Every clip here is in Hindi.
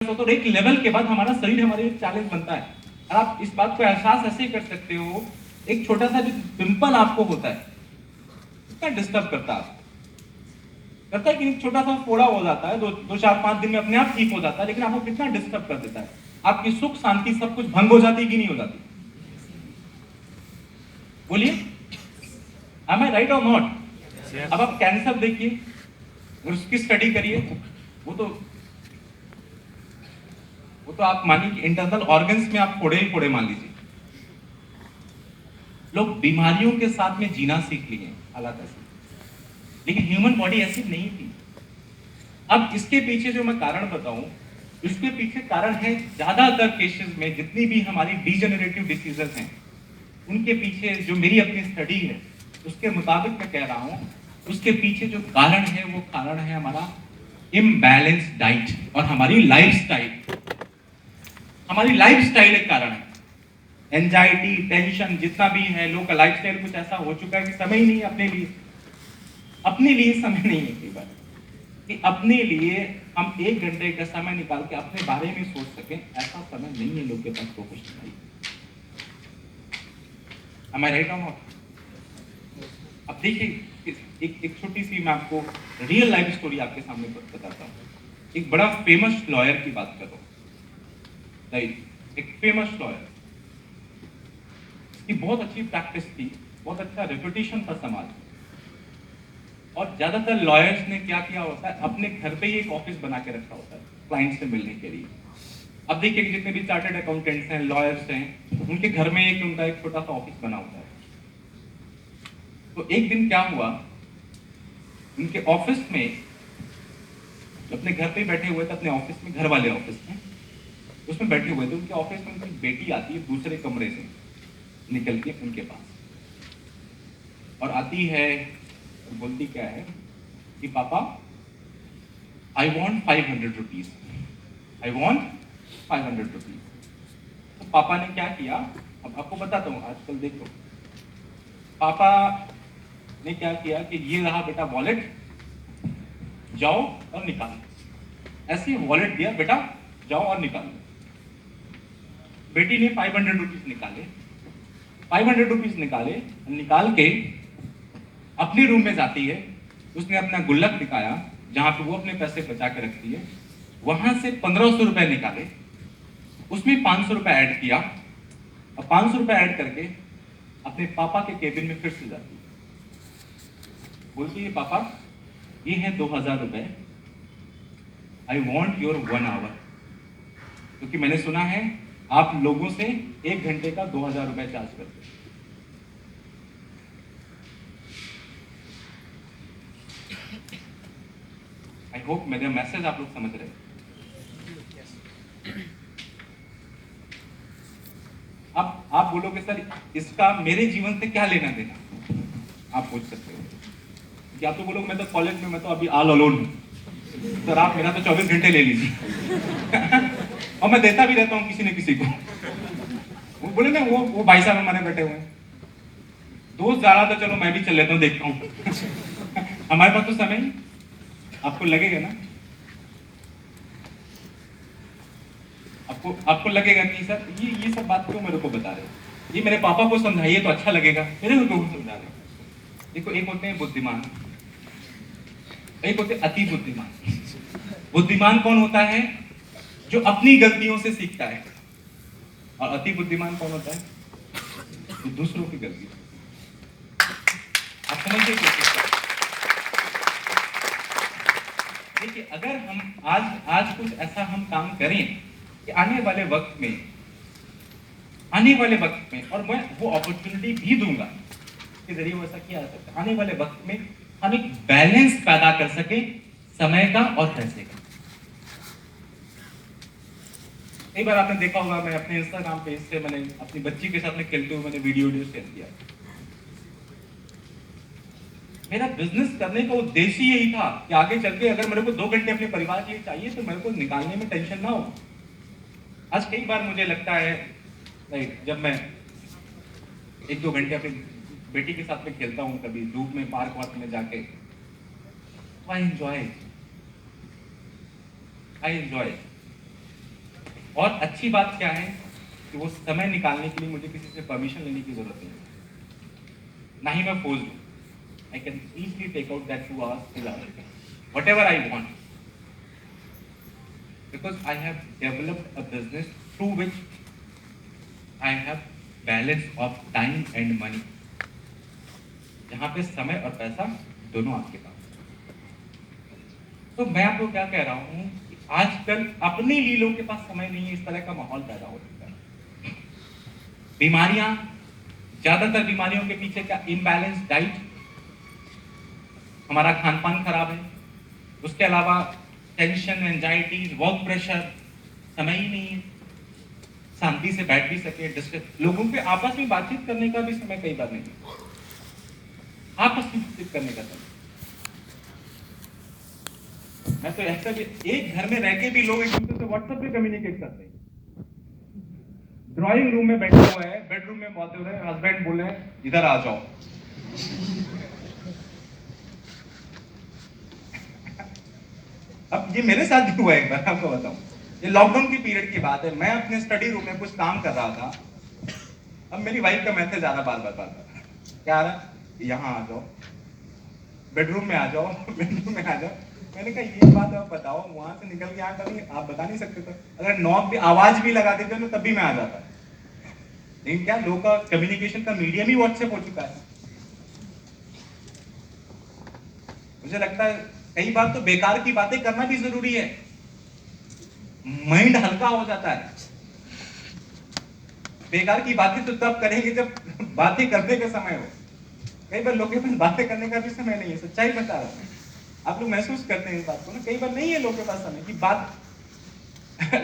तो एक लेवल के बाद हमारा शरीर हमारे लिए चैलेंज बनता है। और आप इस बात को एहसास ऐसे कर सकते हो, एक छोटा सा जो पिंपल आपको होता है कितना डिस्टर्ब करता है आपको, करता है कि छोटा सा फोड़ा हो जाता है, दो चार पांच दिन में अपने आप ठीक हो जाता है, लेकिन आपको कितना डिस्टर्ब कर देता है। आपकी सुख शांति सब कुछ भंग हो जाती है कि नहीं हो जाती? बोलिए, एम आई राइट और नॉट? अब आप कैंसर देखिए, उसकी स्टडी करिए, वो तो आप मानिए कि इंटरनल ऑर्गन्स में आप फोड़े ही फोड़े मान लीजिए। लोग बीमारियों के साथ में जीना सीख लिए, हालात ऐसे, लेकिन ह्यूमन बॉडी ऐसी नहीं थी। अब इसके पीछे जो मैं कारण बताऊं, इसके पीछे कारण है ज्यादातर केसेस में जितनी भी हमारी डिजेनरेटिव डिसीजेस हैं, उनके पीछे जो मेरी अपनी स्टडी है उसके मुताबिक मैं कह रहा हूं, उसके पीछे जो कारण है वो कारण है हमारा इम्बैलेंस डाइट और हमारी लाइफस्टाइल। हमारी लाइफस्टाइल एक कारण है। एंजाइटी, टेंशन जितना भी है, लोग का लाइफस्टाइल कुछ ऐसा हो चुका है कि समय ही नहीं है अपने लिए समय नहीं है कई बार कि अपने लिए हम 1 घंटे का समय निकाल के अपने बारे में सोच सकें, ऐसा समय नहीं है लोग के पास professionally. Am I right or not? अब देखिए, एक छोटी सी मैं आपको रियल लाइफ स्टोरी आपके सामने बताता हूँ। एक बड़ा फेमस लॉयर की बात कर रहा हूँ, राइट? एक फेमस लॉयर की बहुत अच्छी प्रैक्टिस थी, बहुत अच्छा रेपुटेशन था समाज में। और ज्यादातर लॉयर्स ने क्या किया होता है, अपने घर पे ही एक ऑफिस बना के रखा होता है क्लाइंट से मिलने के लिए। अब देखिए कि जितने भी चार्टर्ड अकाउंटेंट्स हैं, लॉयर्स हैं, उनके घर में उनका एक छोटा सा ऑफिस बना होता है। तो एक दिन क्या हुआ, उनके ऑफिस में, अपने घर पे बैठे हुए थे, अपने ऑफिस में, घर वाले ऑफिस में, उसमें बैठे हुए थे, उनके ऑफिस में उनकी बेटी आती है दूसरे कमरे से निकल के उनके पास, और आती है और बोलती क्या है कि पापा, I want 500 rupees, I want 500 rupees. तो पापा ने क्या किया, अब आपको बताता हूँ, आजकल देखो, पापा ने क्या किया कि ये रहा बेटा वॉलेट, जाओ और निकालो। ऐसे वॉलेट दिया, बेटा जाओ और निकालो। बेटी ने 500 रुपीज निकाले, 500 रुपीज निकाले, निकाल के अपने रूम में जाती है। उसने अपना गुल्लक दिखाया जहां पे वो अपने पैसे बचा के रखती है, वहां से 1500 रुपए निकाले, उसमें 500 रुपए ऐड किया, और 500 रुपए ऐड करके अपने पापा के केबिन में फिर से जाती है। बोलती है, पापा ये है 2000 रुपए, आई वॉन्ट योर 1 आवर, क्योंकि मैंने सुना है आप लोगों से 1 घंटे का 2000 रुपए चार्ज करते हैं। आई होप मेरा मैसेज आप लोग समझ रहे हैं। अब आप बोलोगे सर इसका मेरे जीवन से क्या लेना देना, आप पूछ सकते हो कि आप तो बोलोगे मैं तो कॉलेज में, मैं तो अभी ऑल अलोन हूं, सर आप मेरा तो 24 घंटे ले लीजिए और मैं देता भी रहता हूं किसी न किसी को। वो बोले ना, वो भाई साहब हमारे बैठे हुए हैं, दोस्त जा रहा था, चलो मैं भी चल लेता हूँ, देखता हूँ हमारे पास तो समय, आपको लगेगा ना, आपको लगेगा कि सर ये सब बात क्यों मेरे को बता रहे हो, ये मेरे पापा को समझाइए तो अच्छा लगेगा, मेरे को क्यों समझा रहे हो। देखो, एक होते हैं बुद्धिमान, एक होते अति बुद्धिमान। बुद्धिमान कौन होता है? जो अपनी गलतियों से सीखता है। और अति बुद्धिमान कौन होता है? जो दूसरों की गलती। आप समझिए देखिए, अगर हम आज कुछ ऐसा हम काम करें कि आने वाले वक्त में, और मैं वो अपॉर्चुनिटी भी दूंगा कि जरिए वो ऐसा किया जा सकता है, आने वाले वक्त में हम एक बैलेंस पैदा कर सके समय का और पैसे का। कई बार आपने देखा होगा, मैं अपने इंस्टाग्राम पेज से मैंने अपनी बच्ची के साथ में खेलते हुए मैंने वीडियो शेयर किया। मेरा बिजनेस करने का उद्देश्य यही था कि आगे चल के अगर मेरे को 2 घंटे अपने परिवार के लिए चाहिए तो मेरे को निकालने में टेंशन ना हो। आज कई बार मुझे लगता है, राइट, जब मैं 1-2 घंटे अपनी बेटी के साथ में खेलता हूँ, कभी धूप में पार्क वार्क में जाके, आई एंजॉय। और अच्छी बात क्या है कि वो समय निकालने के लिए मुझे किसी से परमिशन लेने की जरूरत नहीं है, ना ही मैं फोर्स्ड हूँ। I can easily take out that 2 hours 3 hours, whatever I want, because I have developed a business through which I have balance of time and money, जहाँ पे समय और पैसा दोनों आपके पास। तो मैं आपको क्या कह रहा हूँ कि आजकल अपने लिए लोगों के पास समय नहीं है, इस तरह का माहौल पैदा हो चुका है। बीमारियां, ज्यादातर बीमारियों के पीछे क्या, इम्बैलेंस डाइट, हमारा खान पान खराब है, उसके अलावा टेंशन, एंजाइटी, वर्क प्रेशर, समय ही नहीं है शांति से बैठ भी सके, डिस्कस, लोगों के आपस में बातचीत करने का भी समय कई बार नहीं है, आपस में बातचीत करने का समय। मैं तो ऐसा भी, एक घर में रह के भी लोग एक दूसरे से व्हाट्सएप पे कम्युनिकेट करते हैं। ड्राइंग रूम में बैठा हुआ है, बेडरूम में बात हो रहे हैं, हस्बैंड बोले इधर आ जाओ। अब ये मेरे साथ भी हुआ एक बार, आपको बताऊं, ये लॉकडाउन की पीरियड की बात है, मैं अपने स्टडी रूम में कुछ काम कर रहा था। अब मेरी वाइफ का मैसेज आ रहा बार, क्या आ रहा, यहाँ आ जाओ, बेडरूम में आ जाओ, बेडरूम में आ जाओ। मैंने कहा ये बात आप बताओ, वहां से निकल के यहाँ कभी आप बता नहीं सकते थे, अगर नॉक भी, आवाज भी लगा देते तो तब भी मैं आ जाता। लेकिन क्या, लोग का कम्युनिकेशन का मीडियम ही व्हाट्सएप हो चुका है। मुझे लगता है कई बार तो बेकार की बातें करना भी जरूरी है, माइंड हल्का हो जाता है। बेकार की बातें तो तब करेंगे जब बातें करने का समय हो। कई बार लोगों के पास बातें करने का भी समय नहीं है, सच्चाई बता रहा हूं। आप लोग महसूस करते हैं इस बात को ना, कई बार नहीं है लोगों के पास समय की बात।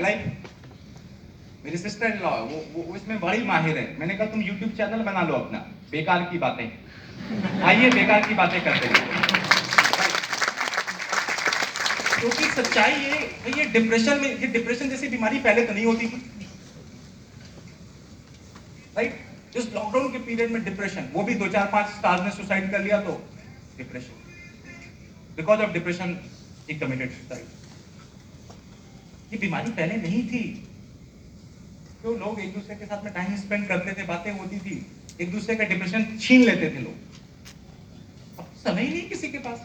लाइक मेरी सिस्टर इन लॉ, वो इसमें बड़ी माहिर है। मैंने कहा तुम यूट्यूब चैनल बना लो अपना, बेकार की बातें, आइए बेकार की बातें करते हैं। क्योंकि सच्चाई ये डिप्रेशन में, ये डिप्रेशन जैसी बीमारी पहले तो नहीं होती थी, राइट। इस लॉकडाउन के पीरियड में डिप्रेशन, वो भी 2 4 5 स्टार्स ने सुसाइड कर लिया, तो depression, because of depression he committed suicide. ये बीमारी पहले नहीं थी, तो लोग एक दूसरे के साथ में टाइम स्पेंड करते थे, बातें होती थी, एक दूसरे का डिप्रेशन छीन लेते थे लोग। अब समय ही नहीं किसी के पास।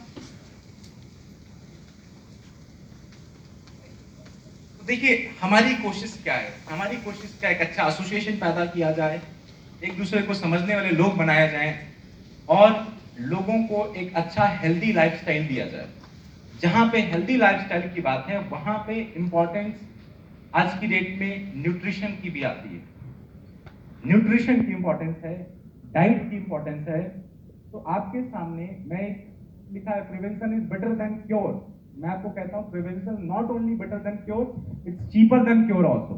तो देखिए हमारी कोशिश क्या है, हमारी कोशिश क्या है, एक अच्छा एसोसिएशन पैदा किया जाए, एक दूसरे को समझने वाले लोग बनाया जाए, और लोगों को एक अच्छा हेल्दी लाइफस्टाइल दिया जाए। जहां पे हेल्दी लाइफस्टाइल की बात है, वहां पे इंपॉर्टेंस आज की डेट में न्यूट्रिशन की भी आती है। न्यूट्रिशन की इंपॉर्टेंस है, डाइट की इंपॉर्टेंस है। तो आपके सामने मैं लिखा है, prevention is better than cure. मैं आपको कहता हूं, prevention not only better than cure, it's cheaper than cure also,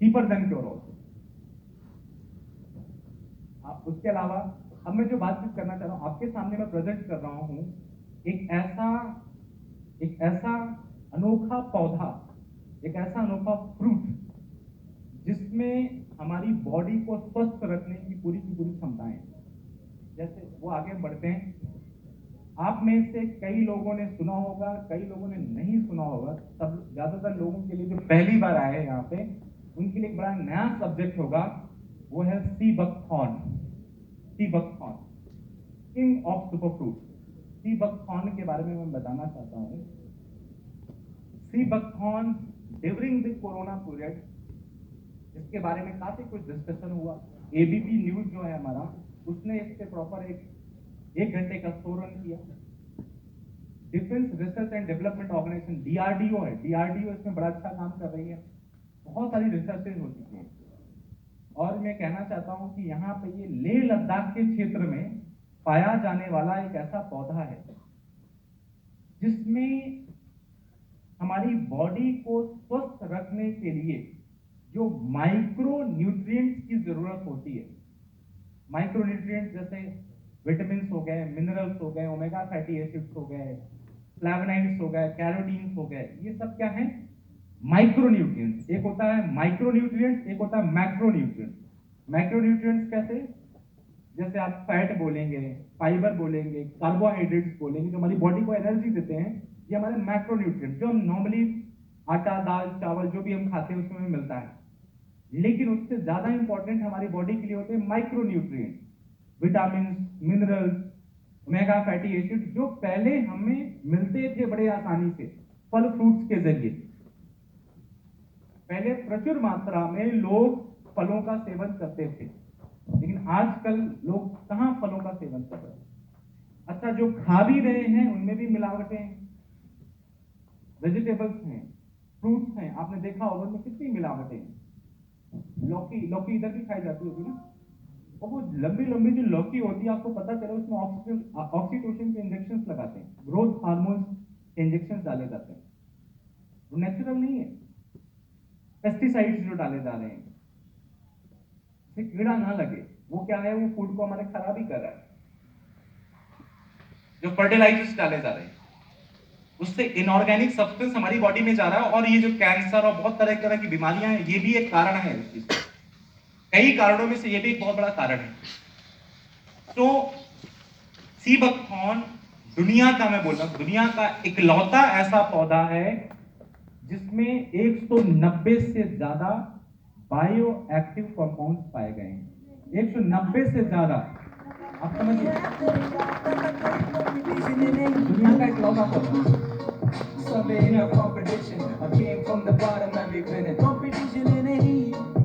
cheaper than cure also. उसके अलावा अब मैं जो बातचीत करना चाह रहा हूं, आपके सामने मैं प्रेजेंट कर रहा हूं एक ऐसा अनोखा पौधा, एक ऐसा अनोखा फ्रूट, जिसमें हमारी बॉडी को स्वस्थ रखने की पूरी क्षमताएं हैं। जैसे वो आगे बढ़ते हैं, आप में से कई लोगों ने सुना होगा, कई लोगों ने नहीं सुना होगा। सब ज्यादातर लोगों के लिए जो पहली बार आए हैं यहाँ पे, उनके लिए एक बड़ा नया सब्जेक्ट होगा, वो है sea buckthorn. Sea buckthorn, king of super fruit. Sea buckthorn के बारे में मैं बताना चाहता हूँ। Sea buckthorn during the corona period, इसके बारे में काफी कुछ डिस्कशन हुआ। एबीपी न्यूज जो है हमारा, उसने इसके प्रॉपर एक घंटे का शो रन किया। Defence research and development organisation, DRDO है, डीआरडीओ इसमें बड़ा अच्छा काम कर रही है। बहुत सारी रिसर्चेज हो चुकी है, और मैं कहना चाहता हूं कि यहाँ पे ये लेह लद्दाख के क्षेत्र में पाया जाने वाला एक ऐसा पौधा है, जिसमें हमारी बॉडी को स्वस्थ रखने के लिए जो माइक्रो न्यूट्रिएंट्स की जरूरत होती है, माइक्रो न्यूट्रिएंट्स जैसे विटामिन हो गए, मिनरल्स हो गए, ओमेगा फैटी एसिड्स हो गए, फ्लैवोनाइड्स हो गए, कैरोटीन्स हो गए, ये सब क्या है, माइक्रो न्यूट्रिएंट्स। एक होता है माइक्रो न्यूट्रिएंट्स, एक होता है मैक्रो न्यूट्रिएंट्स। मैक्रो न्यूट्रिएंट्स कैसे, जैसे आप फैट बोलेंगे, फाइबर बोलेंगे, कार्बोहाइड्रेट्स बोलेंगे, जो हमारी बॉडी को एनर्जी देते हैं, ये हमारे मैक्रो न्यूट्रिएंट्स, जो हम नॉर्मली आटा, दाल, चावल जो भी हम खाते हैं उसमें हमें मिलता है, लेकिन उससे ज्यादा इंपॉर्टेंट हमारी बॉडी के लिए होते हैं micro nutrient, vitamin, minerals, omega fatty acid, जो पहले हमें मिलते थे बड़े आसानी से फल फ्रूट्स के जरिए। पहले प्रचुर मात्रा में लोग फलों का सेवन करते थे, लेकिन आजकल लोग कहां फलों का सेवन कर रहे हैं। अच्छा, जो खा भी रहे हैं उनमें भी मिलावटें हैं। वेजिटेबल्स हैं, फ्रूट्स हैं, आपने देखा होगा उनमें कितनी मिलावटें हैं। लौकी लौकी इधर भी खाई जाती होगी ना, और वो लंबी लंबी जो लौकी होती है, आपको पता चला उसमें ऑक्सीटोसिन के इंजेक्शन लगाते हैं, ग्रोथ हार्मोन के इंजेक्शन डाले जाते हैं, वो नेचुरल नहीं है। पेस्टिसाइड्स जो डाले जा रहे हैं, इससे कीड़ा ना लगे, वो क्या है, वो फूड को हमारे खराब ही कर रहा है। जो फर्टिलाइजर्स डाले जा रहे हैं, उससे इनऑर्गेनिक सब्सटेंस हमारी बॉडी में जा रहा है, और ये जो कैंसर और बहुत तरह तरह की बीमारियां हैं, ये भी एक कारण है इस चीज का। कई कारणों में से ये भी एक बहुत बड़ा कारण है। तो सी बकथॉर्न दुनिया का, मैं बोल रहा हूं, दुनिया का इकलौता ऐसा पौधा है जिसमें 190 से ज्यादा बायो एक्टिव कंपाउंड पाए गए हैं। 190 से ज्यादा, आप समझिए, दुनिया का इकलौता पौधा। Sunday in a competition, I came from the bottom and we winning.